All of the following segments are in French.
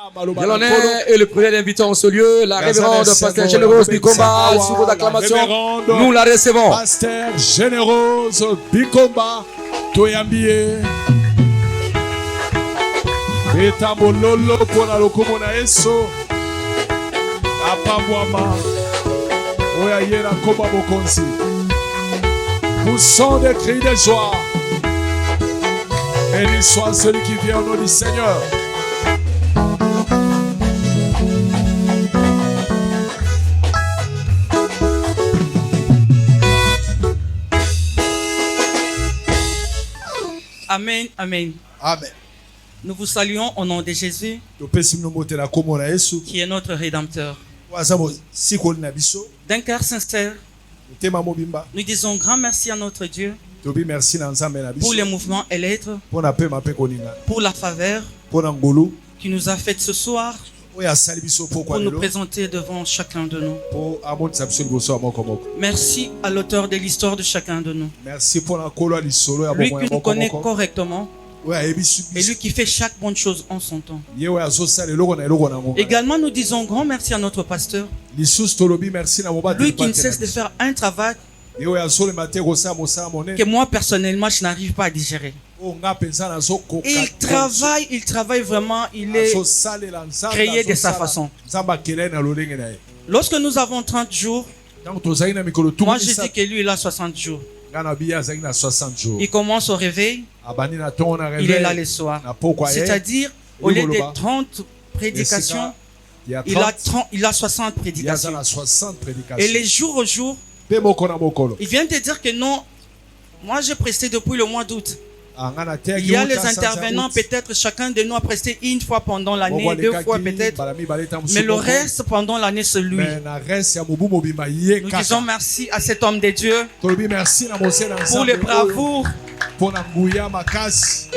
Bien l'honneur et le premier invitant en ce lieu, la révérende Pasteur Générose Bikomba, sous vos acclamations, nous la recevons. Pasteur Générose Bikomba, Toyambie. Betambololo pona lokomona eso. Apamwama. Oya yera koba bokonsi. Poussons des cris de joie. Béni soit celui qui vient au nom du Seigneur. Amen, amen. Amen. Nous vous saluons au nom de Jésus, qui est notre Rédempteur. D'un cœur sincère, nous disons grand merci à notre Dieu pour les mouvements et l'être, pour la faveur qui nous a faite ce soir, pour nous présenter devant chacun de nous. Merci à l'auteur de l'histoire de chacun de nous. Lui qui nous connaît correctement et lui qui fait chaque bonne chose en son temps. Également, nous disons grand merci à notre pasteur, lui qui ne cesse de faire un travail que moi personnellement je n'arrive pas à digérer. Il travaille vraiment, il est créé de sa façon. Lorsque nous avons 30 jours, moi je dis que lui il a 60 jours. Il commence au réveil, il est là le soir. C'est-à-dire, au lieu de 30 prédications, il a 60 prédications. Et les jours au jour, il vient de dire que non, moi j'ai presté depuis le mois d'août. Il y a les intervenants, peut-être chacun de nous a presté une fois pendant l'année, 2 fois peut-être, mais le reste pendant l'année c'est lui. Nous disons merci à cet homme de Dieu pour le bravoure.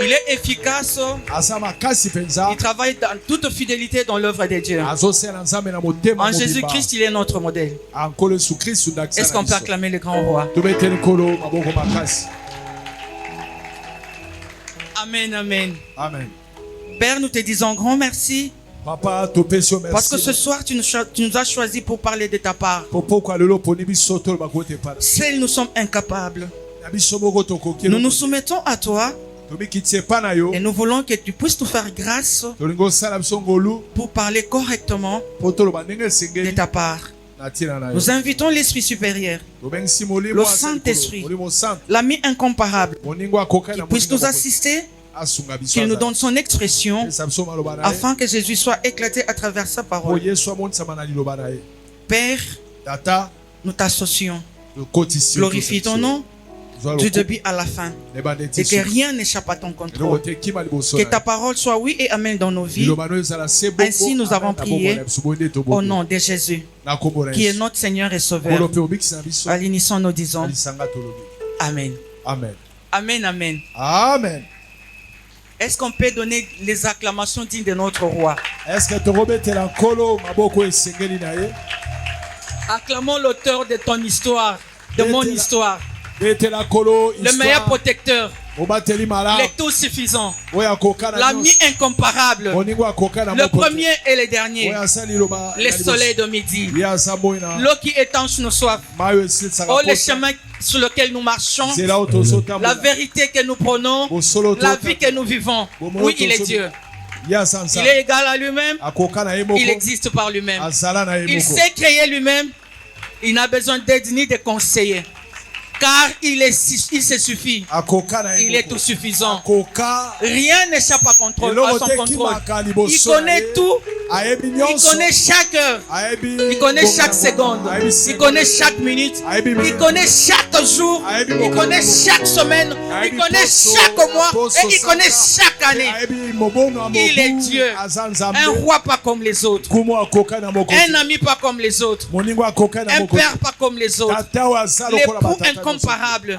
Il est efficace, il travaille dans toute fidélité dans l'œuvre de Dieu. En Jésus-Christ, il est notre modèle. Est-ce qu'on peut acclamer le grand roi? Amen, amen. Amen. Père, nous te disons grand merci. Papa, parce que ce soir, tu nous as choisis pour parler de ta part. Seuls nous sommes incapables. Nous nous soumettons à toi. Et nous voulons que tu puisses nous faire grâce pour parler correctement de ta part. Nous invitons l'Esprit supérieur, le Saint-Esprit, l'ami incomparable, qui puisse nous assister, qu'il nous donne son expression, afin que Jésus soit éclaté à travers sa parole. Père, nous t'associons. Glorifie ton nom du début à la fin, et que rien n'échappe à ton contrôle. Que ta parole soit oui et amen dans nos vies. Ainsi nous avons prié au nom de Jésus, qui est notre Seigneur et Sauveur. À l'unisson nous disons Amen. Amen. Amen, amen. Amen. Est-ce qu'on peut donner les acclamations dignes de notre roi? Acclamons l'auteur de ton histoire, de mon histoire. Le meilleur protecteur, le tout suffisant, l'ami incomparable, le premier et le dernier, le soleil de midi, l'eau qui étanche nos soifs, oh le chemin sur lequel nous marchons, la vérité que nous prenons, la vie que nous vivons. Oui, il est Dieu. Il est égal à lui-même, il existe par lui-même, il sait créer lui-même, il n'a besoin d'aide ni de conseillers. Car il se suffit. Il est tout suffisant. Rien n'échappe à son contrôle. Il connaît tout. Il connaît chaque heure. Il connaît chaque seconde. Il connaît chaque minute. Il connaît chaque jour. Il connaît chaque semaine. Il connaît chaque mois. Et il connaît chaque année. Il est Dieu. Un roi pas comme les autres. Un ami pas comme les autres. Un père pas comme les autres. L'époux incomparable.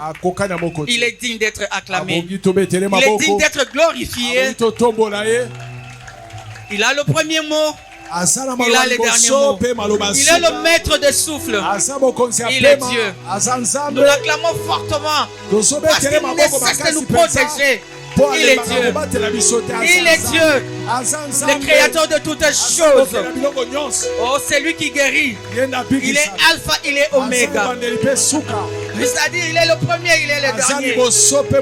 Il est digne d'être acclamé. Il est digne d'être glorifié. Il a le premier mot. Il a le dernier mot. Il est le maître des souffles. Il est Dieu. Nous l'acclamons fortement parce qu'il ne cesse de nous protéger. Il est Dieu. Il est Dieu. Le créateur de toutes choses. Oh, c'est lui qui guérit. Il est Alpha, il est Oméga. C'est-à-dire, il est le premier, il est le dernier.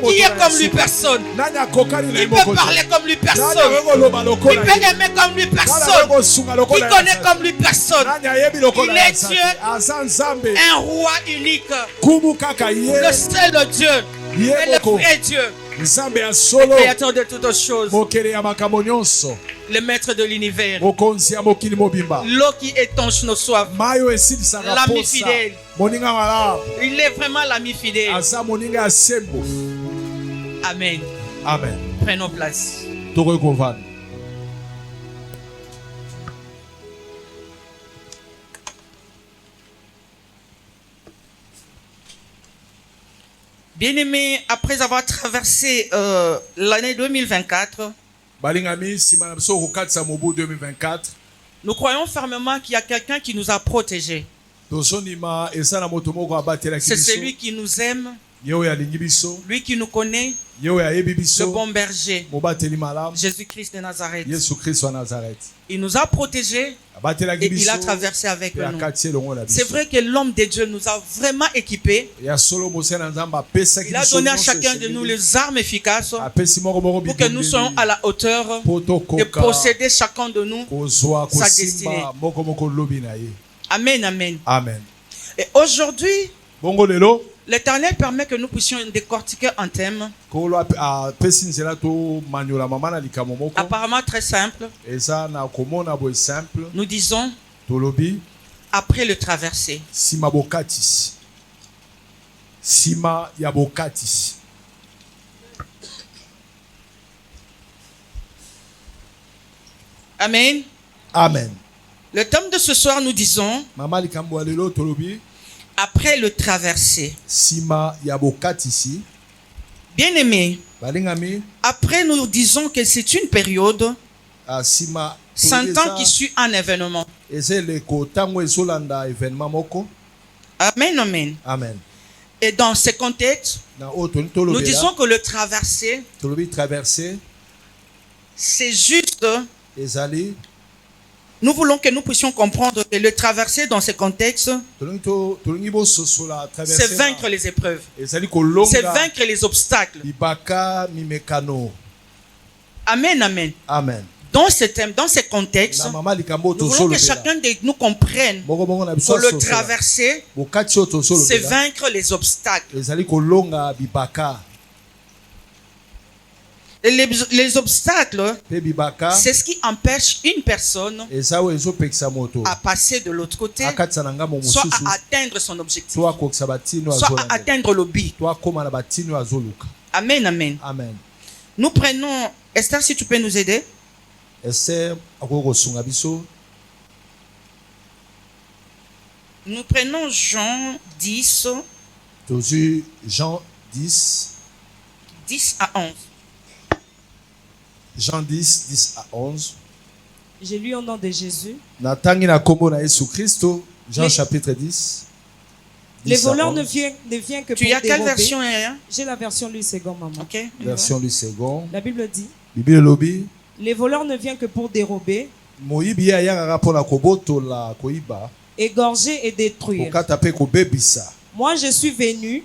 Qui est comme lui personne. Il peut parler comme lui personne. Il peut aimer comme lui personne. Il connaît comme lui personne. Il est Dieu, un roi unique. Le seul Dieu. Et le vrai Dieu. Le créateur de toutes choses. Le maître de l'univers. L'eau qui étanche nos soifs. L'ami fidèle. Il est vraiment l'ami fidèle. Amen. Amen. Prenons place. Bien-aimés, après avoir traversé l'année 2024, nous croyons fermement qu'il y a quelqu'un qui nous a protégés. C'est celui qui nous aime, lui qui nous connaît, le bon berger, Jésus-Christ de Nazareth. Il nous a protégés et il a traversé avec nous. C'est vrai que l'homme de Dieu nous a vraiment équipés. Il a donné à chacun de nous les armes efficaces pour que nous soyons à la hauteur de posséder chacun de nous sa destinée. Amen, amen. Amen. Et aujourd'hui, l'Éternel permet que nous puissions décortiquer un thème apparemment très simple. Nous disons après le traversé. Amen. Amen. Le thème de ce soir, nous disons après le traversé. Bien-aimé, après nous disons que c'est une période, 100 ans qui suit un événement. Amen, amen. Amen. Et dans ce contexte, nous disons que le traversé, c'est juste. Nous voulons que nous puissions comprendre que le traverser dans ce contexte, c'est vaincre les épreuves. C'est vaincre les obstacles. Amen, amen. Amen. Dans ce thème, dans ce contexte, nous voulons que chacun de nous comprenne que le traverser, c'est vaincre les obstacles. Et les obstacles, c'est ce qui empêche une personne à passer de l'autre côté, soit à atteindre son objectif, soit à atteindre le but. Amen, amen. Amen. Nous prenons, Esther, si tu peux nous aider. Nous prenons Jean 10. Jean 10. 10 à 11. Jean 10, 10 à 11. J'ai lu au nom de Jésus. Jean chapitre 10. Les voleurs ne viennent que tu pour as quelle dérober. Version hein? J'ai la version Louis II, maman. Okay. Version Louis II. La Bible dit les voleurs ne viennent que pour dérober, égorger et détruire. Moi, je suis venu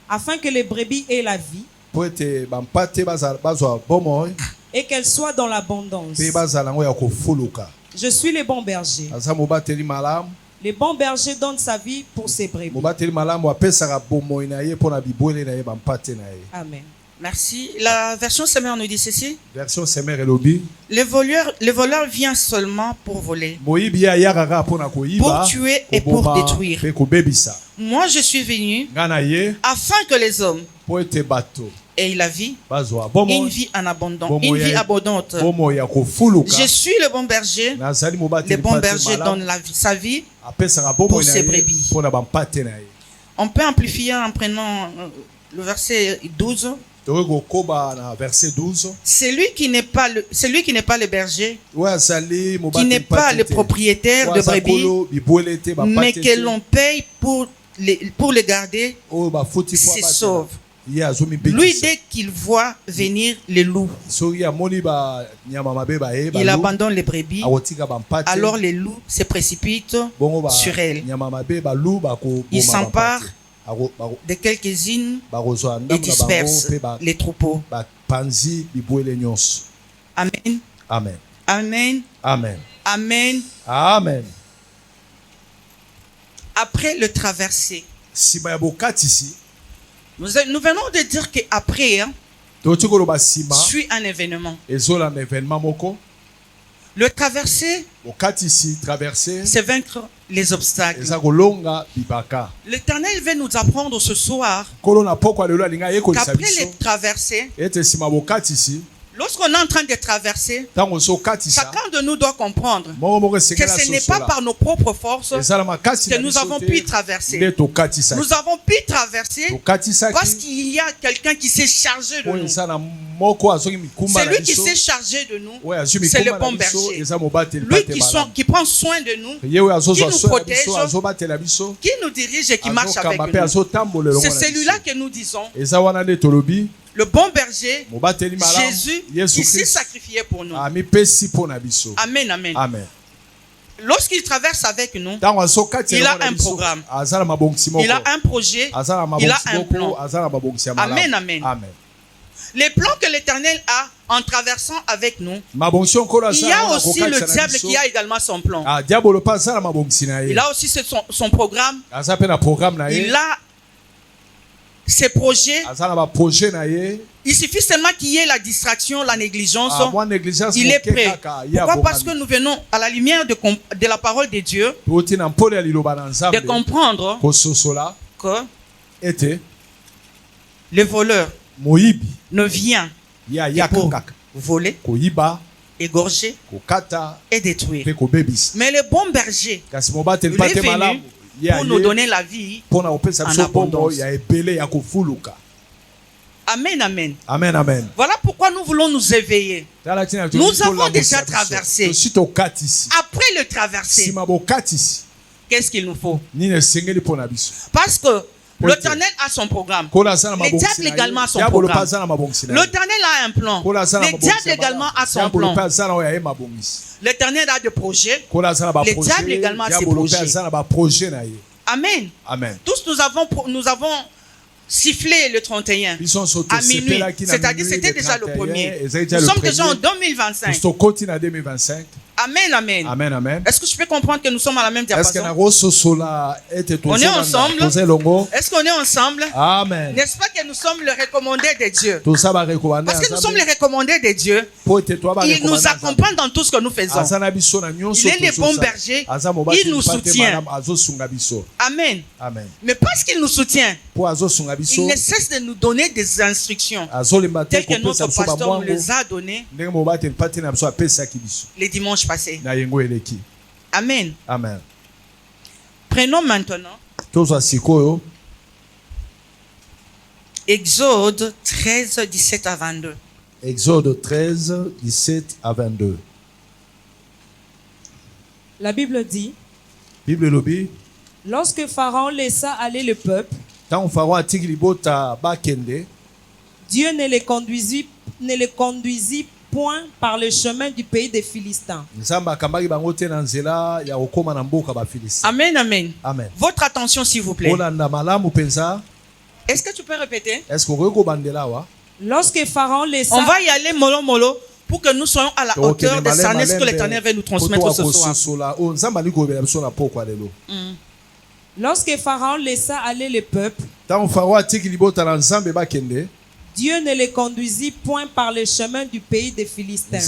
afin que les brebis aient la vie et qu'elles soient dans l'abondance. Je suis le bon berger. Le bon berger donne sa vie pour ses brebis. Amen. Merci. La version Semeur nous dit ceci. Version Semeur Elobi. Le voleur vient seulement pour voler, pour tuer et pour détruire. Moi, je suis venu afin que les hommes aient la vie, une vie en abondance, une vie abondante. Je suis le bon berger. Le bon berger donne sa vie pour ses brebis. On peut amplifier en prenant le verset 12. Celui qui n'est pas le berger, qui n'est pas le propriétaire de brebis, mais que l'on paye pour les garder, se sauve. Lui, dès qu'il voit venir les loups, il abandonne les brebis. Alors les loups se précipitent sur elles. Il s'empare de quelques-unes et disperse les troupeaux. Amen. Amen. Amen. Amen. Amen. Amen. Après le traversé, nous venons de dire qu'après, suit un événement. Le traversé, c'est vaincre les obstacles. L'Éternel veut nous apprendre ce soir qu'après les traversées, lorsqu'on est en train de traverser, chacun de nous doit comprendre que ce n'est pas par nos propres forces que nous avons pu traverser. Nous avons pu traverser parce qu'il y a quelqu'un qui s'est chargé de nous. Celui qui s'est chargé de nous, c'est le bon berger. Lui qui prend soin de nous, qui nous protège, qui nous dirige et qui marche avec nous. C'est celui-là que nous disons. Le bon berger, Jésus, qui s'est sacrifié pour nous. Amen, amen. Lorsqu'il traverse avec nous, il a un programme, il a un projet, il a un plan. Amen, amen. Les plans que l'Éternel a en traversant avec nous, il y a aussi le diable qui a également son plan. Il a aussi son programme. Il a ses projets. Il suffit seulement qu'il y ait la distraction, la négligence. Il est prêt. Pourquoi? Parce que nous venons à la lumière de la parole de Dieu de comprendre que le voleur ne vient que pour voler, égorger et détruire. Mais le bon berger est venu pour nous donner la vie en abondance. Amen, amen. Amen, amen. Voilà pourquoi nous voulons nous éveiller. Nous avons déjà traversé. Après le traversé, qu'est-ce qu'il nous faut? Parce que l'Éternel a son programme. Le diable également a son programme. L'Éternel a un plan. Le diable également a son plan. L'Éternel a des projets. Le diable également a ses projets. Amen. Amen. Tous nous avons sifflé le 31 à minuit. C'est-à-dire c'était déjà le premier. Nous sommes déjà en 2025. Amen, amen. Amen, amen. Est-ce que je peux comprendre que nous sommes à la même diapason? On est ensemble. Est-ce qu'on est ensemble? Amen. N'est-ce pas que nous sommes les recommandés de Dieu? Parce que nous sommes les recommandés de Dieu. Il nous accompagne dans tout ce que nous faisons. Il est le bon berger. Il nous soutient. Amen. Amen. Mais parce qu'il nous soutient, il ne cesse de nous donner des instructions telles que notre pasteur nous les a données les dimanches passés. Amen. Amen. Prenons maintenant Exode 13, 17 à 22. Exode 13, 17 à 22. La Bible dit, lorsque Pharaon laissa aller le peuple, Dieu ne les conduisit point par le chemin du pays des Philistins. Amen, amen. Amen. Votre attention, s'il vous plaît. Est-ce que tu peux répéter? Lorsque Pharaon laissa... On va y aller mollo mollo pour que nous soyons à la hauteur de ce que l'Éternel veut nous transmettre ce soir. Lorsque Pharaon laissa aller le peuple, Dieu ne les conduisit point par le chemin du pays des Philistins,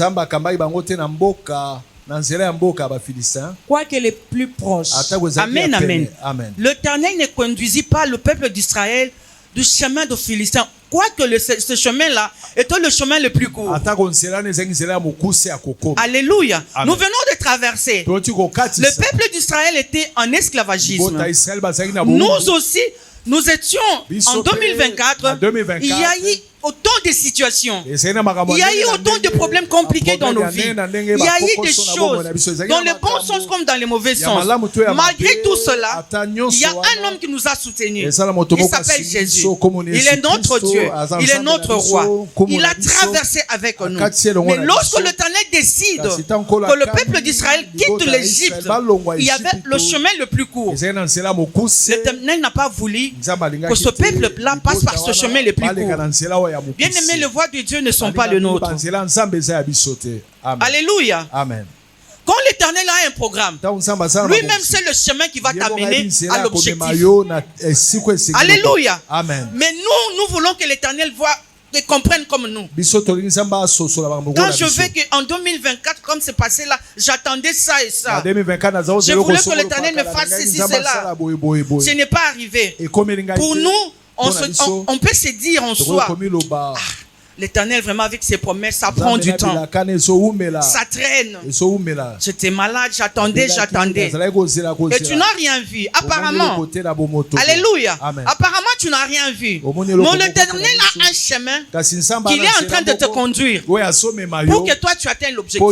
quoique les plus proches. Amen, amen. L'Éternel ne conduisit pas le peuple d'Israël du chemin des Philistins, quoique ce chemin-là était le chemin le plus court. Alléluia. Amen. Nous venons de traverser. Le peuple d'Israël était en esclavagisme. Nous aussi, nous étions en 2024. Il y a eu autant de situations. Il y a eu autant de problèmes compliqués dans nos vies. Il y a eu des choses dans le bon sens comme dans le mauvais sens. Malgré tout cela, il y a un homme qui nous a soutenus. Il s'appelle Jésus. Il est notre Dieu. Il est notre roi. Il a traversé avec nous. Mais lorsque l'Éternel décide que le peuple d'Israël quitte l'Égypte, il y avait le chemin le plus court. L'Éternel n'a pas voulu que ce peuple-là passe par ce chemin le plus court. Bien aimé, les voies de Dieu ne sont pas les nôtres. Alléluia. Amen. Quand l'Éternel a un programme, lui-même c'est le chemin qui va t'amener à l'objectif. Alléluia. Amen. Mais nous voulons que l'Éternel voit et comprenne comme nous. Quand je veux qu'en 2024, comme c'est passé là, j'attendais ça et ça. Je voulais que l'Éternel me fasse ceci, cela. Ce n'est pas arrivé. Pour nous, on peut se dire en soi, l'Éternel vraiment avec ses promesses, ça prend du temps. Ça traîne. J'étais malade, j'attendais. Et tu n'as rien vu. Apparemment. Alléluia. Apparemment, tu n'as rien vu. Mais l'Éternel a un chemin qu'il est en train de te conduire pour que toi tu atteignes l'objectif.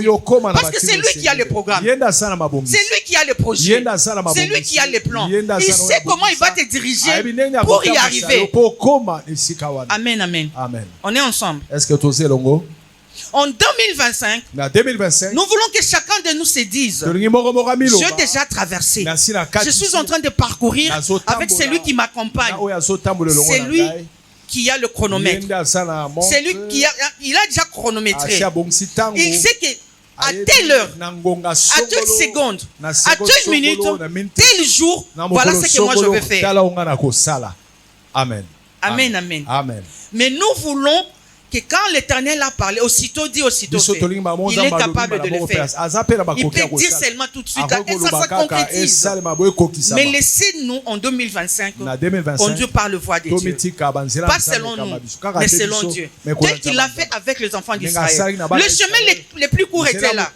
Parce que c'est lui qui a le programme. C'est lui qui a le projet. C'est lui qui a les plans. Il sait comment il va te diriger pour y arriver. Amen, amen. On est ensemble. Est-ce que tu sais longo? En 2025, nous voulons que chacun de nous se dise, j'ai déjà traversé. Je suis en train de parcourir avec celui qui m'accompagne. C'est lui qui a le chronomètre. C'est lui qui il a déjà chronométré. Il sait que à telle heure, à telle seconde, à telle minute, tel jour, voilà ce que moi je vais faire. Amen. Amen, amen. Mais nous voulons que quand l'Éternel a parlé, aussitôt dit, aussitôt fait, il est capable de le faire. Il peut dire seulement tout de suite, et ça se concrétise. Mais laissez-nous en 2025 conduire par le voie de Dieu. Pas selon nous, mais selon Dieu. Tel qu'il l'a fait avec les enfants d'Israël. Le chemin le plus court était là.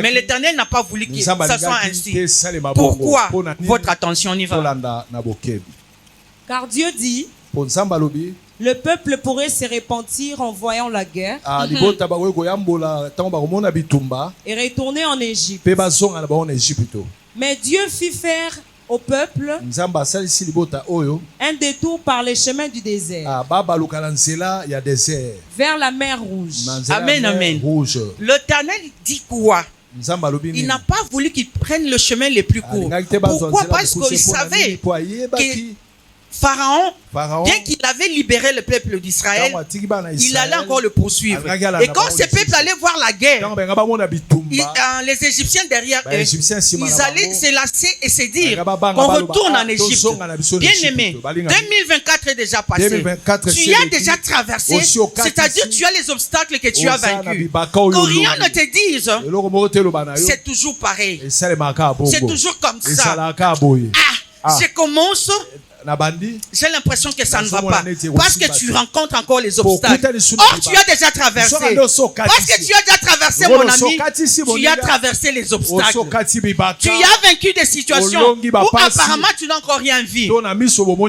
Mais l'Éternel n'a pas voulu que ça soit ainsi. Pourquoi votre attention y va? Car Dieu dit, le peuple pourrait se repentir en voyant la guerre et retourner en Égypte. Mais Dieu fit faire au peuple un détour par les chemins du désert vers la mer Rouge. Amen, amen. L'Éternel dit quoi? Il n'a pas voulu qu'ils prennent le chemin le plus court. Pourquoi? Parce qu'il savait que Pharaon, bien qu'il avait libéré le peuple d'Israël, il allait encore le poursuivre. Et quand ce peuple allait voir la guerre, les Égyptiens derrière eux, ils allaient se lasser et se dire qu'on retourne en Égypte. Bien aimé, 2024 est déjà passé. Tu as déjà traversé, c'est-à-dire tu as les obstacles que tu as vaincus. Que rien ne te dise, c'est toujours pareil. C'est toujours comme ça. Je commence. J'ai l'impression que ça ne va pas. Parce que tu rencontres encore les obstacles. Or, tu as déjà traversé. Parce que tu as déjà traversé, mon ami. Tu as traversé les obstacles. Tu as vaincu des situations où apparemment tu n'as encore rien vu.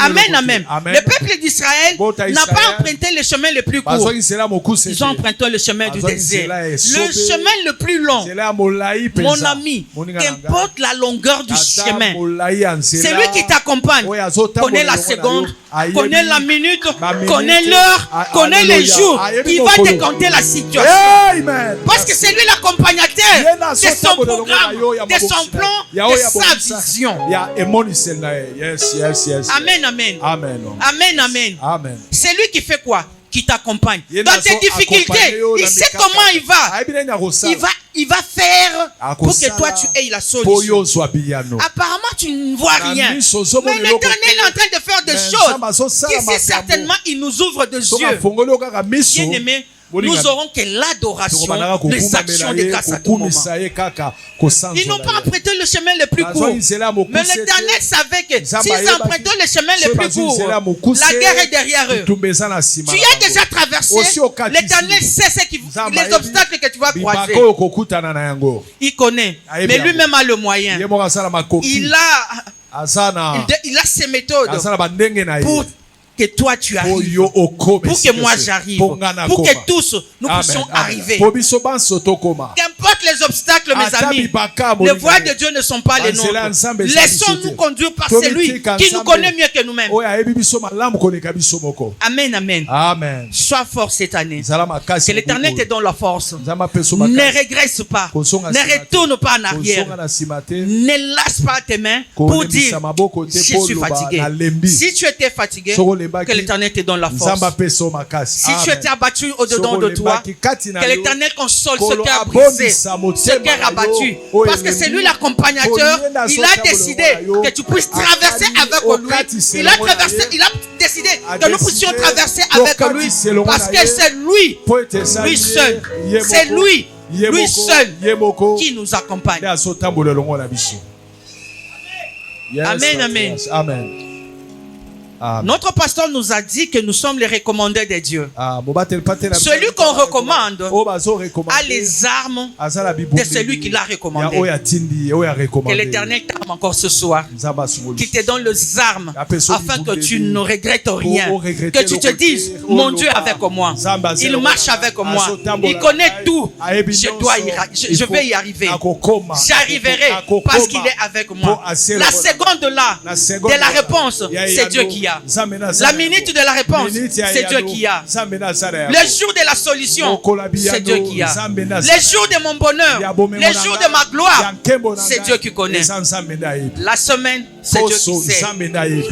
Amen, amen. Le peuple d'Israël n'a pas emprunté le chemin le plus court. Ils ont emprunté le chemin du désert. Le chemin le plus long. Mon ami, qu'importe la longueur du chemin, c'est lui qui t'accompagne. Connaît la seconde, connaît la minute, connaît l'heure, connaît les jours. Il va te compter la situation. Parce que c'est lui l'accompagnateur de son programme, de son plan, de sa vision. Amen, amen. Amen, amen. C'est lui qui fait quoi? Qui t'accompagne dans tes difficultés. Il sait comment il va. Il va faire pour que toi tu aies la solution. Apparemment tu ne vois rien. Mais l'Éternel est en train de faire des choses qui certainement il nous ouvre des yeux. Bien aimé, nous aurons que l'adoration, les actions de grâce à tout moment. Ils n'ont pas emprunté le chemin le plus court. Mais l'Éternel savait que s'ils empruntaient le chemin le plus court, la guerre est derrière eux. Tu as déjà traversé. L'Éternel sait les obstacles que tu vas croiser. Il connaît. Mais lui-même a le moyen. Il a ses méthodes pour que toi tu arrives, pour que moi j'arrive, pour que tous nous puissions arriver. Qu'importe les obstacles, mes amis, les voies de Dieu ne sont pas les nôtres. Laissons-nous conduire par celui qui nous connaît mieux que nous-mêmes. Amen, amen. Sois fort cette année. Que l'Éternel te donne la force. Ne régresse pas. Ne retourne pas en arrière. Ne lâche pas tes mains pour dire je suis fatigué. Si tu étais fatigué, que l'Éternel te donne la force. Si tu étais abattu au-dedans de toi, que l'Éternel console ce cœur brisé, ce cœur abattu. Parce que c'est lui l'accompagnateur. Il a décidé que tu puisses traverser avec lui. Il a décidé que nous puissions traverser avec lui. Parce que c'est lui seul. C'est lui seul qui nous accompagne. Amen, amen. Notre pasteur nous a dit que nous sommes les recommandés de Dieu. Celui qu'on recommande a les armes de celui qui l'a recommandé. Que l'Éternel t'aime encore ce soir, qui te donne les armes afin que tu ne regrettes rien, que tu te dises mon Dieu est avec moi, il marche avec moi, il connaît tout, je vais y arriver, j'arriverai parce qu'il est avec moi. La seconde là de la réponse, c'est Dieu qui a. La minute de la réponse, c'est Dieu qui a. Le jour de la solution, c'est Dieu qui a. Les jours de mon bonheur, les jours de ma gloire, c'est Dieu qui connaît. La semaine, c'est Dieu qui sait.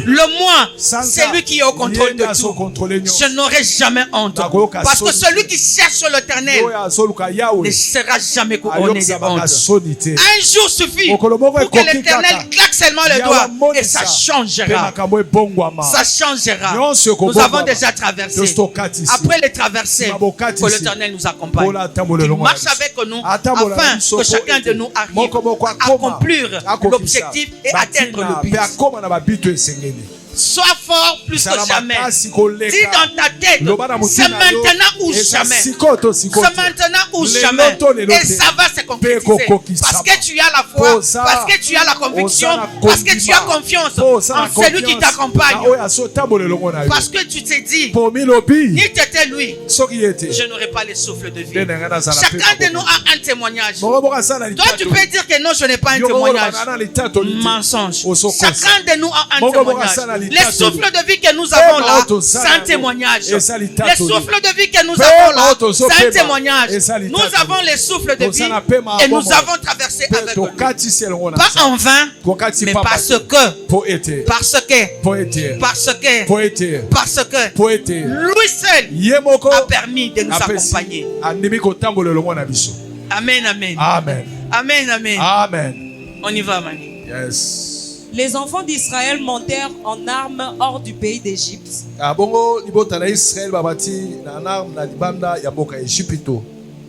Le mois, c'est lui qui est au contrôle de tout. Je n'aurai jamais honte. Parce que celui qui cherche l'Éternel ne sera jamais couronné de honte. Un jour suffit pour que l'Éternel claque seulement le doigt et ça changera. Ça changera. Nous avons déjà traversé. Après les traversées, que l'Éternel nous accompagne. Il marche avec nous afin que chacun de nous arrive à accomplir l'objectif et atteindre le but. Sois fort plus que jamais. Dis dans ta tête, c'est maintenant ou jamais. C'est maintenant ou jamais. Et ça va se concrétiser. Parce que tu as la foi, parce que tu as la conviction, parce que tu as confiance en celui qui t'accompagne. Parce que tu t'es dit, ni tu étais lui, je n'aurai pas le souffle de vie. Chacun de nous a un témoignage. Toi, tu peux dire que non, je n'ai pas un témoignage. Mensonge. Chacun de nous a un témoignage. Les souffles de vie que nous avons là, c'est un témoignage. Les souffles de vie que nous avons là, c'est un témoignage. Nous avons les souffles de vie et nous avons traversé avec lui. Pas en vain, mais parce que lui seul a permis de nous accompagner. Amen, amen. Amen, amen. On y va, Mani. Yes. Les enfants d'Israël montèrent en armes hors du pays d'Égypte.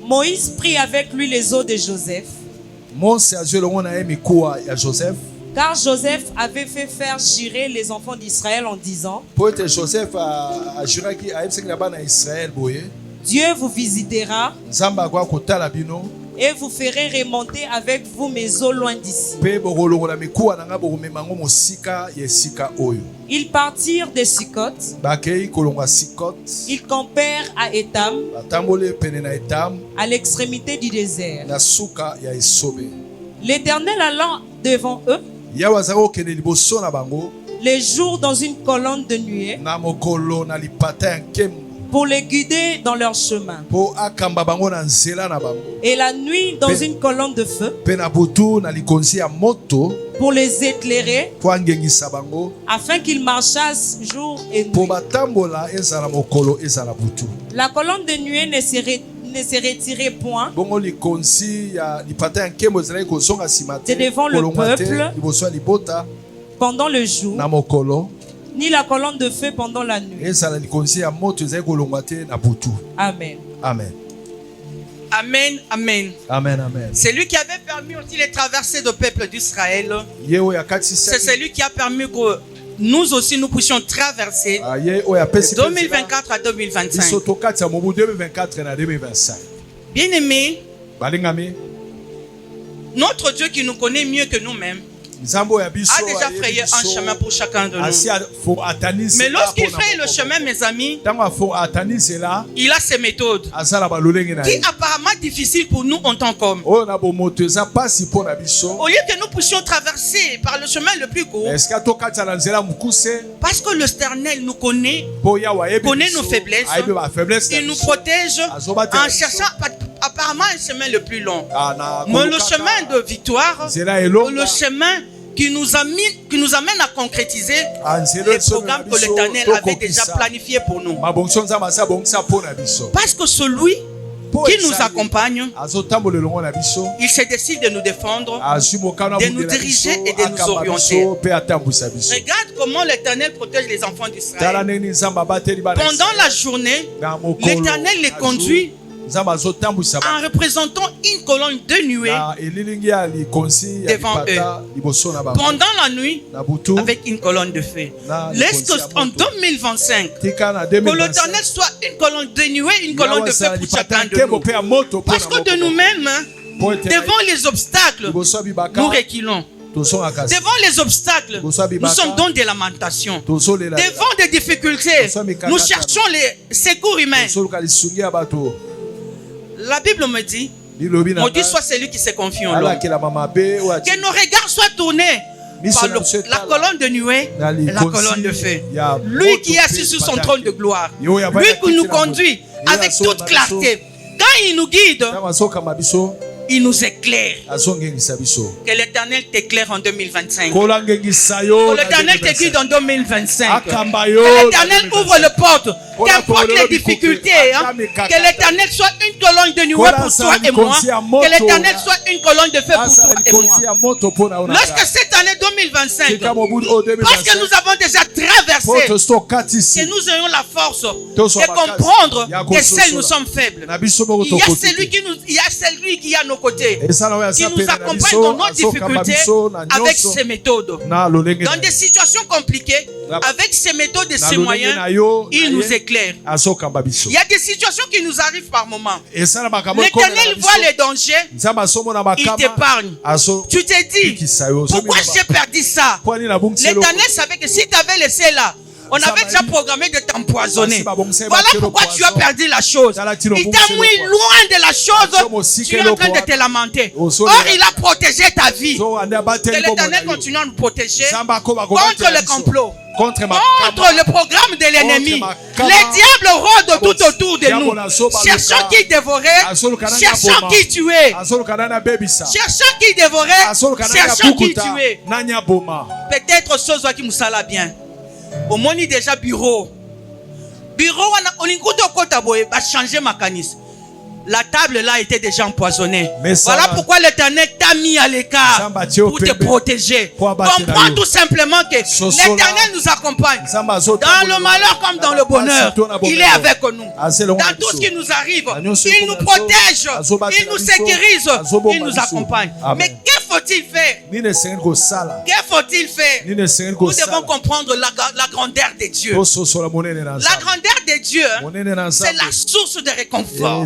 Moïse prit avec lui les os de Joseph. Car Joseph avait fait faire jurer les enfants d'Israël en disant: Dieu vous visitera et vous ferez remonter avec vous mes eaux loin d'ici. Ils partirent de Sukkot. Ils campèrent à Étam, à l'extrémité du désert. L'Éternel allant devant eux les jours dans une colonne de nuée pour les guider dans leur chemin, et la nuit dans une colonne de feu pour les éclairer, afin qu'ils marchassent jour et nuit. La colonne de nuée ne se retirait point de devant le peuple pendant le jour, ni la colonne de feu pendant la nuit. Amen. Amen. Amen, amen. Amen, amen. C'est lui qui avait permis aussi les traversées du peuple d'Israël. C'est celui qui a permis que nous aussi nous puissions traverser de 2024 à 2025. Bien-aimés, notre Dieu qui nous connaît mieux que nous-mêmes, a déjà frayé un chemin pour chacun de nous. Mais lorsqu'il fraye le chemin, mes amis, il a ses méthodes qui apparemment difficiles pour nous en tant qu'hommes. Au lieu que nous puissions traverser par le chemin le plus court, parce que l'Éternel nous connaît nos faiblesses, il nous protège en cherchant apparemment un chemin le plus long. Mais le chemin de victoire, le chemin qui nous amène à concrétiser les programmes que l'Éternel avait déjà planifiés pour nous. Parce que celui qui nous accompagne, il se décide de nous défendre, de nous diriger et de nous orienter. Regarde comment l'Éternel protège les enfants d'Israël. Pendant la journée, l'Éternel les conduit en représentant une colonne de nuée devant eux. Pendant la nuit, avec une colonne de feu. Laisse-en 2025 que l'Éternel soit une colonne de nuée, une colonne de feu pour chacun de nous. Parce que de nous-mêmes, devant les obstacles, nous reculons. Devant les obstacles, nous sommes dans des lamentations. Devant des difficultés, nous cherchons les secours humains. La Bible me dit, maudit soit celui qui se confie en l'homme. Que nos regards soient tournés par la colonne de nuée et la colonne de feu. Lui qui est assis sur son trône de gloire. Lui qui nous conduit avec toute clarté. Quand il nous guide, il nous éclaire. Que l'Éternel t'éclaire en 2025. Que l'Éternel te guide en 2025. Que l'Éternel ouvre les portes. Qu'importe les difficultés, que l'Éternel soit une colonne de nuée pour toi et moi. Que l'Éternel soit une colonne de feu pour toi et moi. Lorsque cette année 2025, parce que nous avons déjà traversé, que nous ayons la force de comprendre que seuls nous sommes faibles. Il y a celui qui est à nos côtés, qui nous accompagne dans nos difficultés avec ses méthodes. Dans des situations compliquées, avec ses méthodes et ses moyens, il nous éclaire. Il y a des situations qui nous arrivent par moments. L'Éternel voit les dangers, il t'épargne. Tu te dis, pourquoi j'ai perdu ça? L'Éternel savait que si tu avais laissé là, on avait déjà programmé de t'empoisonner. Voilà pourquoi tu as perdu la chose. Il t'a mis loin de la chose. Tu es en train de te lamenter. Or, il a protégé ta vie. Que l'Éternel continue à nous protéger contre le complot, contre le programme de l'ennemi. Les diables rôdent tout autour de nous, cherchant qui dévorer, cherchant qui tuer, cherchant qui dévorer, cherchant qui tuer. Peut-être chose qui nous sala bien. Au moins déjà bureau on a changé mécanisme. La table là était déjà empoisonnée. Voilà pourquoi l'Éternel t'a mis à l'écart pour te protéger. Comprends tout simplement que l'Éternel nous accompagne. Dans le malheur comme dans le bonheur, il est avec nous. Dans tout ce qui nous arrive, il nous protège, il nous sécurise, il nous accompagne. Mais que faut-il faire? Que faut-il faire? Nous devons comprendre la grandeur de Dieu. La grandeur de Dieu, c'est la source de réconfort.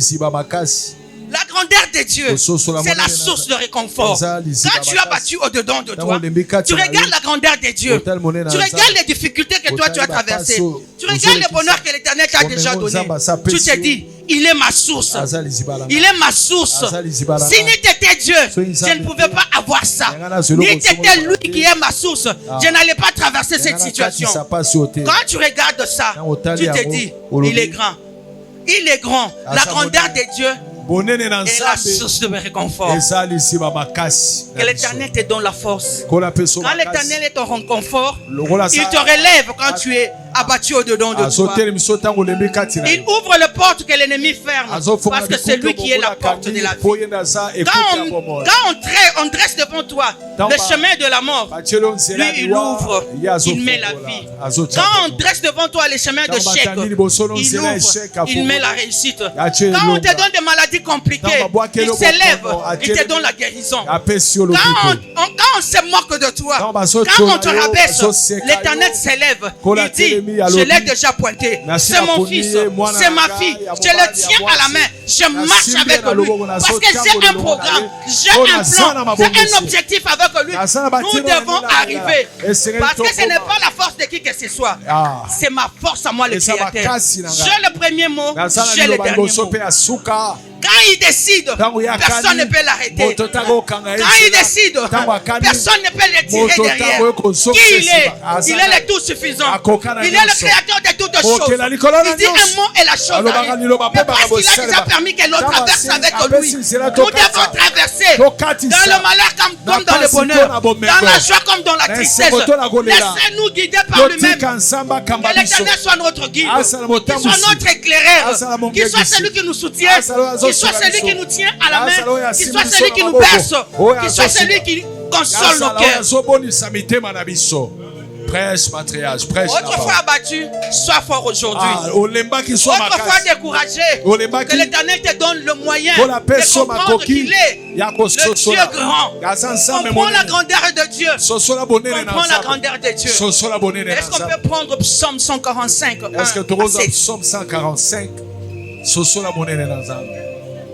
La grandeur de Dieu, c'est la source de réconfort. Quand tu as battu au-dedans de toi, tu regardes la grandeur de Dieu. Tu regardes les difficultés que toi tu as traversées. Tu regardes le bonheur que l'Éternel t'a déjà donné. Tu te dis, il est ma source. Il est ma source. Si ni t'étais Dieu, je ne pouvais pas avoir ça. Ni t'étais lui qui est ma source, je n'allais pas traverser cette situation. Quand tu regardes ça, tu te dis, il est grand. Il est grand. La grandeur de Dieu est la source de réconfort. Que l'Éternel te donne la force. Quand l'Éternel est ton réconfort, il te relève quand tu es abattu au-dedans de toi. Il ouvre les portes que l'ennemi ferme, parce que c'est lui qui est la porte de la vie. Quand on dresse devant toi le chemin de la mort, lui il ouvre, il met la vie. Quand on dresse devant toi les chemins de chèque, il ouvre, il met la réussite. Quand on te donne des maladies compliquées, il s'élève, il te donne la guérison. Quand on se moque de toi, quand on te rabaisse, l'Éternel s'élève, il dit, Je l'ai déjà pointé. C'est mon fils, c'est ma fille. Je le tiens à la main. Je marche avec lui. Parce que j'ai un programme, j'ai un plan, j'ai un objectif avec lui. Nous devons arriver. Parce que ce n'est pas la force de qui que ce soit. C'est ma force à moi, le Créateur. J'ai le premier mot, j'ai le dernier mot. Quand il décide, personne ne peut l'arrêter. Quand il décide, personne ne peut le tirer derrière. Qui il est? Il est le tout suffisant. Il est le créateur de toutes choses. Il dit un mot et la chose arrive. Mais parce qu'il a déjà permis que l'autre traverse avec lui, nous devons traverser dans le malheur comme dans le bonheur, dans la joie comme dans la tristesse. Laissez-nous guider par lui-même. Que l'Éternel soit notre guide, qu'il soit notre éclaireur, qu'il soit celui qui nous soutient, qu'il soit celui qui nous tient à la main, qu'il soit celui qui nous berce, qu'il soit celui qui console nos cœurs. Prêche, matriarche, prêche. Autrefois abattu, sois fort aujourd'hui. Autrefois découragé, que l'Éternel te donne le moyen de comprendre qu'il est le Dieu grand. Comprends la grandeur de Dieu. Comprends la grandeur de Dieu. Est-ce qu'on peut prendre Psaume 145? Est-ce que tu as Psaume 145?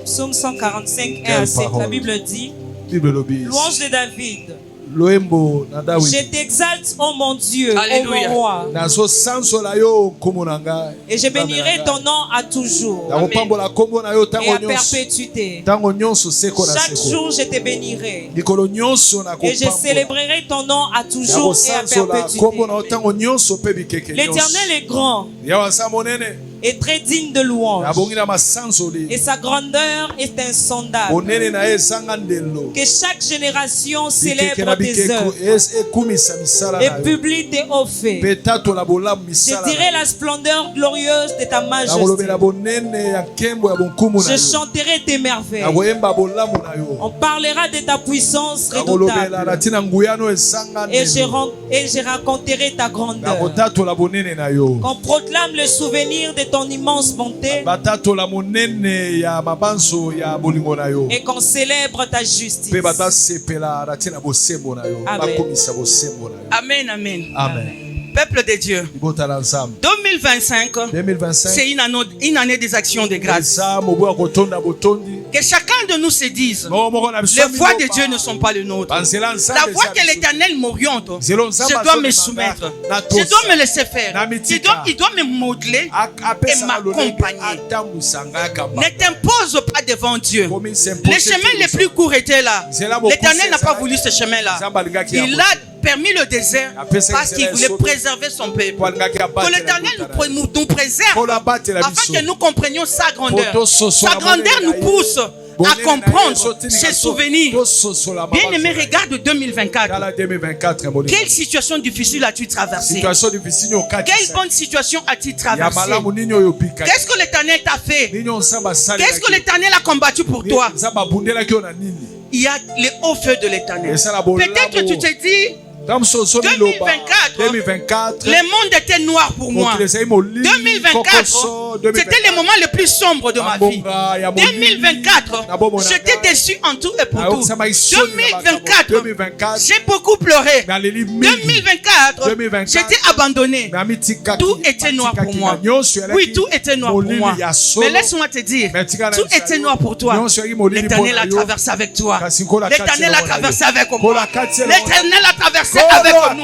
Psaume 145, 1 à 7. La Bible dit: Louange de David. Je t'exalte, ô mon Dieu, ô mon roi. Et je bénirai ton nom à toujours. Et à perpétuité. Chaque jour je te bénirai. Et je célébrerai ton nom à toujours et à perpétuité. L'Éternel est grand et très digne de louange. Et sa grandeur est insondable. Que chaque génération célèbre tes œuvres et publie tes hauts faits. Je dirai la splendeur glorieuse de ta majesté. Je chanterai tes merveilles. On parlera de ta puissance redoutable. Et je raconterai ta grandeur. Qu'on proclame le souvenir de ton immense bonté et qu'on célèbre ta justice. Amen. Amen. Amen. Peuple de Dieu, 2025, c'est une année des actions de grâce. Que chacun de nous se dise: les voies de Dieu ne sont pas les nôtres. La voie que l'Éternel m'oriente, je dois me soumettre, je dois me laisser faire, il doit me modeler et m'accompagner. Ne t'impose pas devant Dieu. Les chemins les plus courts étaient là. L'Éternel n'a pas voulu ce chemin-là. Il a permis le désert parce qu'il voulait préserver son peuple. Que l'Éternel nous préserve afin que nous comprenions sa grandeur. Sa grandeur nous pousse à comprendre ses souvenirs. Bien aimé, regarde 2024. Quelle situation difficile as-tu traversée? Quelle bonne situation as-tu traversée? Qu'est-ce que l'Éternel t'a fait? Qu'est-ce que l'Éternel a combattu pour toi? Il y a les hauts feux de l'Éternel. Peut-être que tu te dis: 2024, le monde était noir pour moi. 2024, c'était le moment le plus sombre de ma vie. 2024, j'étais déçu en tout et pour tout. 2024, j'ai beaucoup pleuré. 2024, j'étais abandonné. Tout était noir pour moi. Oui, tout était noir pour moi. Mais laisse-moi te dire, tout était noir pour toi. L'Éternel a traversé avec toi. L'Éternel a traversé avec moi. L'Éternel a traversé avec nous.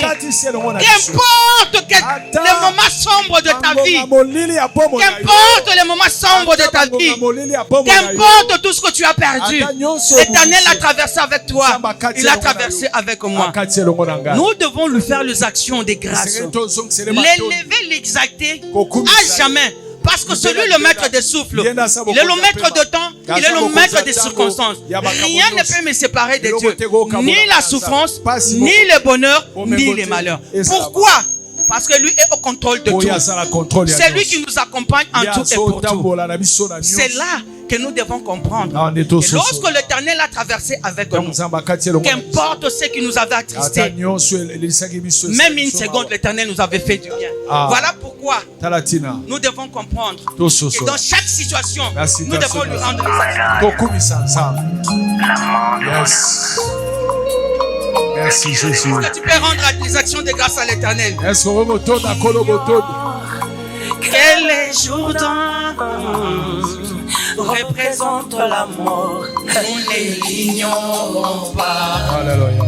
Qu'importe les moments sombres de ta vie, qu'importe les moments sombres de ta vie, qu'importe tout ce que tu as perdu, l'Éternel a traversé avec toi. Il a traversé avec moi. Nous devons lui faire les actions de grâce, l'élever, l'exalter à jamais. Parce que celui le maître des souffles, il est le maître de temps, il est le maître des circonstances. Rien ne peut me séparer de Dieu. Ni la souffrance, ni le bonheur, ni les malheurs. Pourquoi? Parce que lui est au contrôle de tout. C'est lui qui nous accompagne en tout et pour tout. C'est là que nous devons comprendre. Et lorsque l'Éternel a traversé avec nous, qu'importe ce qui nous avait attristés, même une seconde, l'Éternel nous avait fait du bien. Voilà pourquoi nous devons comprendre que dans chaque situation, nous devons lui rendre les actions. Merci Jésus. Est-ce que tu peux rendre des actions de grâce à l'Éternel? Que les Jourdains représentent la mort, nous ne l'ignorons pas. Alléluia.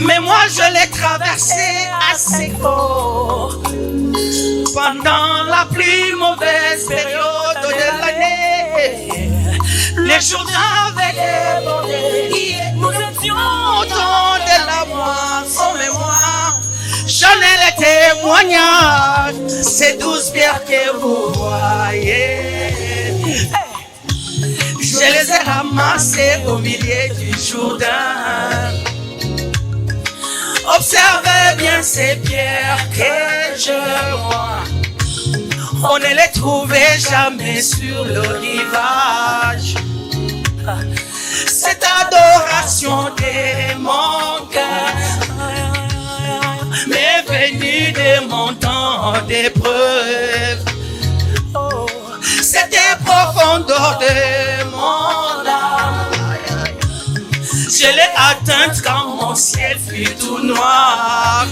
Mais moi je l'ai traversé assez fort pendant la plus mauvaise période de l'année. Les Jourdains avaient débordé, nous étions au temps de la moisson, mais moi j'en ai les témoignages, ces 12 pierres que vous voyez. Je les ai ramassées au milieu du Jourdain. Observez bien ces pierres que je vois. On ne les trouvait jamais sur le rivage. Cette adoration de mon cœur m'est venue de mon temps d'épreuve. Oh, c'était profondeur de mon âme. Je l'ai atteinte quand mon ciel fut tout noir.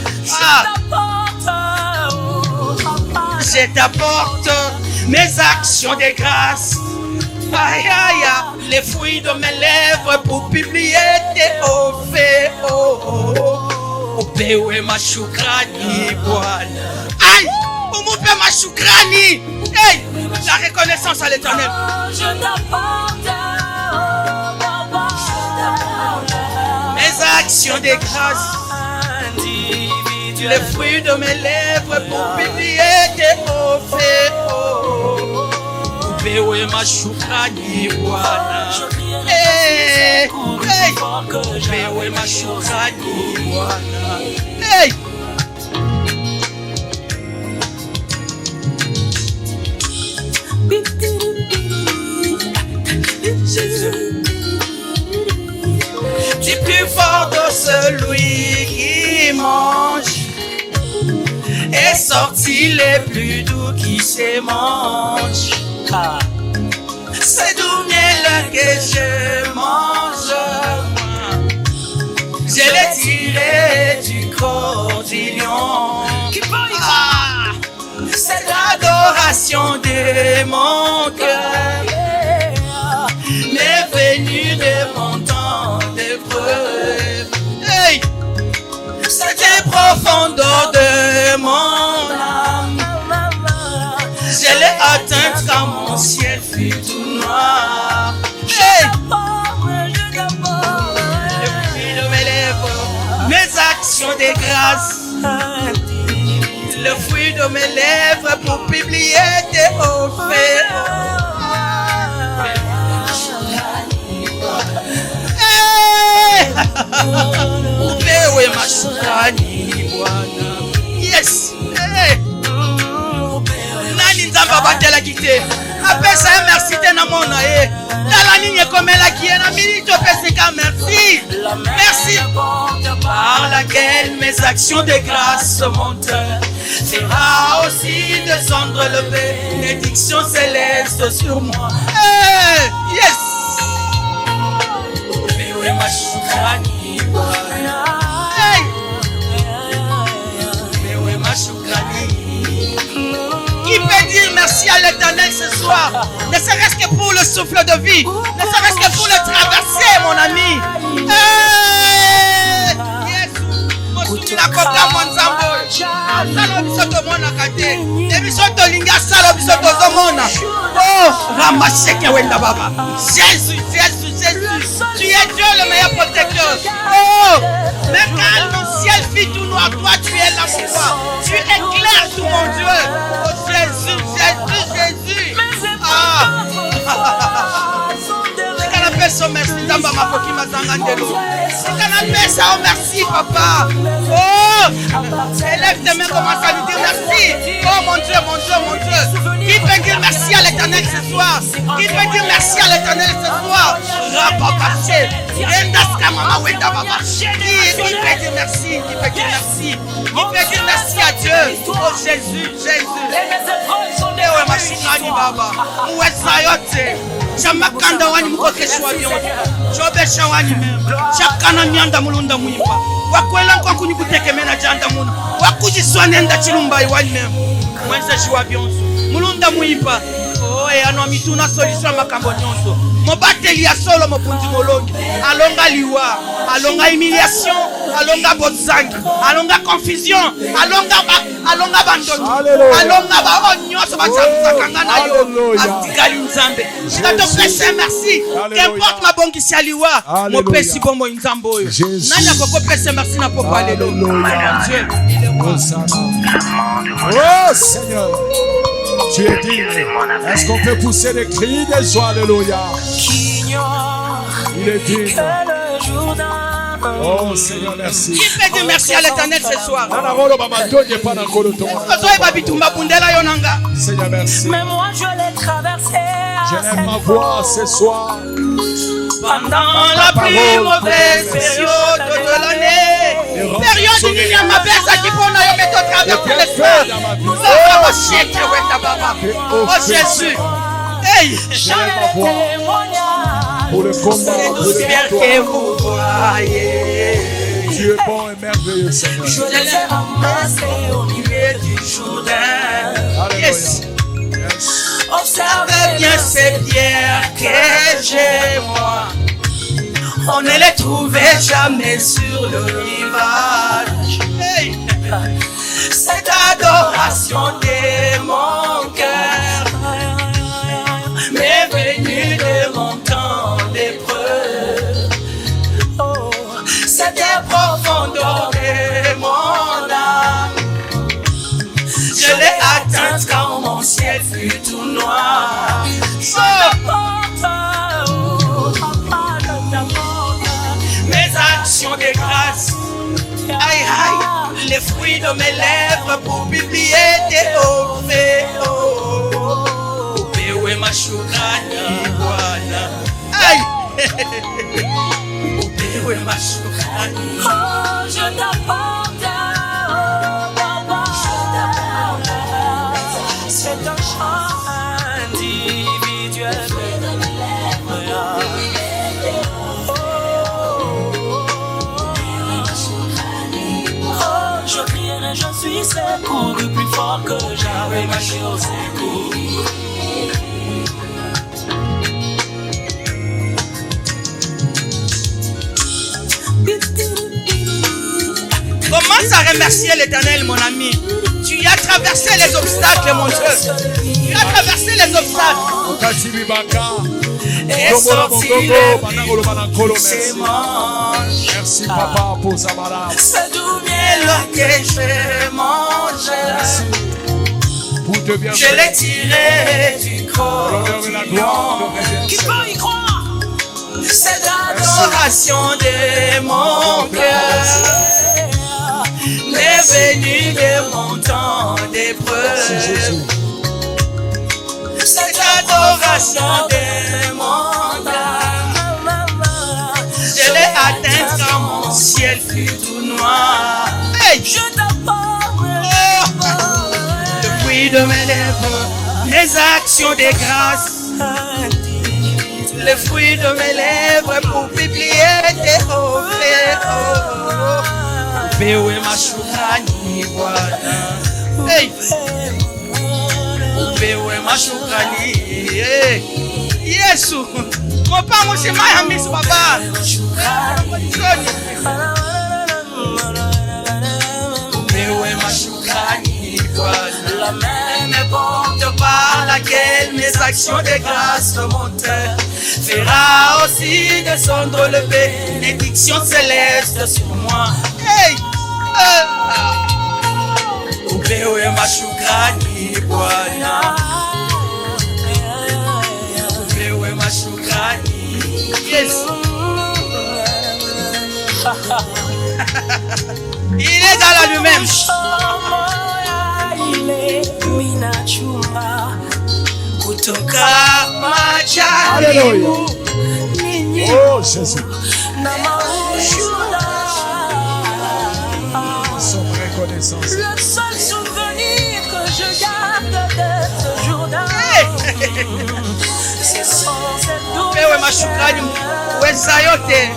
Je t'apporte mes actions de grâce. Aïe aïe aïe, les fruits de mes lèvres pour publier tes offres. Upewe mashukrani Bwana. Aïe, umupe mashukrani. Hey, la reconnaissance à l'Éternel. Mes actions de grâce, les fruits de mes lèvres pour publier tes offres. Upewe mashukrani Bwana. Hey, hey, upewe mashukrani Bwana. Hey. Du plus fort de celui qui mange est sorti les plus doux qui se mangent. C'est du miel que je mange. Je l'ai tiré du corps du lion. Cette adoration de mon cœur m'est venue de mon temps d'épreuve. Hey! C'était profondeur de mon âme. Je l'ai atteinte quand mon ciel fut tout noir. Hey! Le fruit de mes lèvres, mes actions de grâce. Le fruit de mes lèvres pour publier tes offres. Upewe mashukrani Bwana. Yes. Hey. Nani nzamba batela kite. Apesa merci te na mona e. Tala nini ekomela ki na minute opeseka merci. Merci par laquelle mes actions de grâce montent. Fera aussi descendre le bénédiction céleste sur moi. Hey. Yes. Upewe mashukrani Bwana. Hey. Upewe mashukrani. Qui peut dire merci à l'Éternel ce soir? Ne serait-ce que pour le souffle de vie, ne serait-ce que pour le traverser, mon ami. Hey! Yes. Mosuna kota monzambo. Salo bisoto mona kate. E bisoto linga salo bisoto zomona. Oh, ramaseke wenda baba. Jésus, Jésus, Jésus. Tu es Dieu le meilleur protecteur. Oh, même quand mon ciel fit tout noir, toi tu es là pour moi. Tu éclaires tout mon Dieu. Oh Jésus, Jésus, Jésus. Ah. C'est qu'on appelle ça merci. Tamba ma poki mazangandelo. C'est qu'on appelle ça oh merci papa. Oh, élève tes mains, commence à lui dire merci. Oh mon Dieu, mon Dieu, mon Dieu. Qui peut dire merci à l'Éternel ce soir? Qui peut dire merci à l'Éternel ce soir? Rabacaché. Endaska mama wenda baba. Qui peut dire merci? Qui peut dire merci? Qui peut dire merci à Dieu? Oh Jésus, Jésus. Ewe mashikani baba. Uwe sayote. Chamakanda wani mkoke shwabio. Chobesha wani mem. Chakana nyanda mulunda muimba. Wakwela kwa kunikutekemena janda munu. Wakujiswane nda chilumbai wani mem. Mwenze shwabio. Mulunda muimba. Oh, et ano mituna solution makambo nyonso. Mobateli ya solo mopunzi molongi. Alonga liwa, alonga humiliation, alonga bozangi, alonga confusion, alonga bandoni, alonga ba onyoso ba tsakanga yo. Atikali nzambe. Ngato pese merci. Qu'importe ma bongisi aliwa, mo pesi bombo nzambo yo. Nani akoko pese merci na poko alelo. Dieu, il est roi. Oh Seigneur. Tu es digne. Est-ce qu'on peut pousser des cris de joie? Alléluia. Il est digne. Oh Seigneur, merci. Qui peut dire merci à l'Éternel ce soir? Seigneur, merci. Mais moi je l'ai traversé. J'élève ma voix ce soir. Pendant la plus mauvaise période de l'année, période où il y a ma belle qui prend la méthode à travers l'espace. Oh Jésus, hey, j'élève ma voix pour le combat, pour le que vous voyez. Tu es bon et merveilleux, Seigneur. Je les ai ramassés au milieu du Jourdain. Yes. Observez bien ces pierres que j'ai moi. On ne les trouvait jamais sur le rivage. Hey. Cette adoration de mon cœur m'est venue de mon temps d'épreuve. Oh, c'était profondeur de mon âme. Je l'ai atteinte quand mon ciel fut tout noir. Mes actions de grâce, aïe aïe, les fruits de mes lèvres pour publier tes offres. Upewe mashukrani Bwana. Aïe. Upewe mashukrani. Oh, je t'apporte. C'est un chant individuel. Oh, je crierai, je suis secouru plus fort que j'avais marché au secours. Commence à remercier l'Éternel, mon ami. Tu as traversé les obstacles, mon Dieu. Tu as traversé les obstacles. Et sorti les merci papa pour sa malade. c'est tout miel que je mange. Pour te bien Je l'ai tiré du corps. l'honneur et la gloire. Qui peut y croire? C'est l'adoration de mon cœur m'est venue de mon temps d'épreuve. C'est l'adoration de mon âme. Je l'ai atteinte quand mon ciel fut tout noir. Hey. Je t'apporte Le fruit de mes lèvres, mes actions de grâce. Le fruit de mes lèvres pour publier tes offres. Upewe mashukrani Bwana. Hey. Upewe mashukrani. Hey. Yesu. Mopa mosema ya misu baba. Upewe mashukrani Bwana. la même porte par laquelle mes actions de grâce remontèrent fera aussi descendre le bénédiction céleste sur moi. Hey. Upewe mashukrani Bwana. Upewe mashukrani. Yes. Il est dans la lui-même. Kutoka Alléluia. Oh Jésus. Son reconnaissance. Le seul souvenir que je garde de ce jour-là, ce sont mashukrani uweza yote.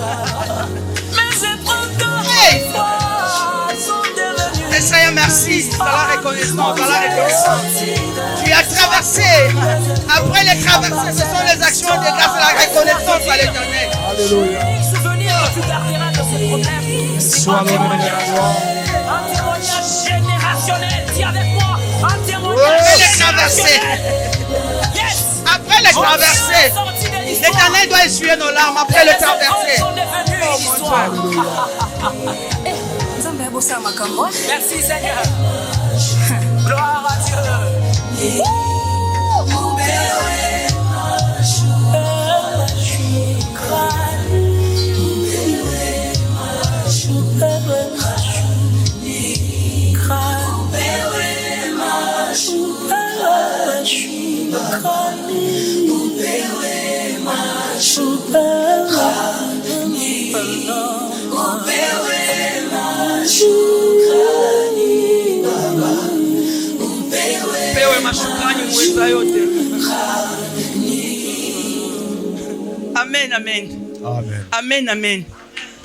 Seigneur, merci dans la reconnaissance, Tu as traversé. Après les traversées, ce sont les actions de grâce et la reconnaissance à l'Éternel. Alléluia. Souvenir, tu garderas de ce problème. Un témoignage générationnel. Dis avec moi. Un témoignage générationnel. Après les traversées, l'Éternel doit essuyer nos larmes après les traversées. Merci Seigneur. Gloire à Dieu. Pewe mashukrani mweza yote. Amen, amen. Amen. Amen, amen.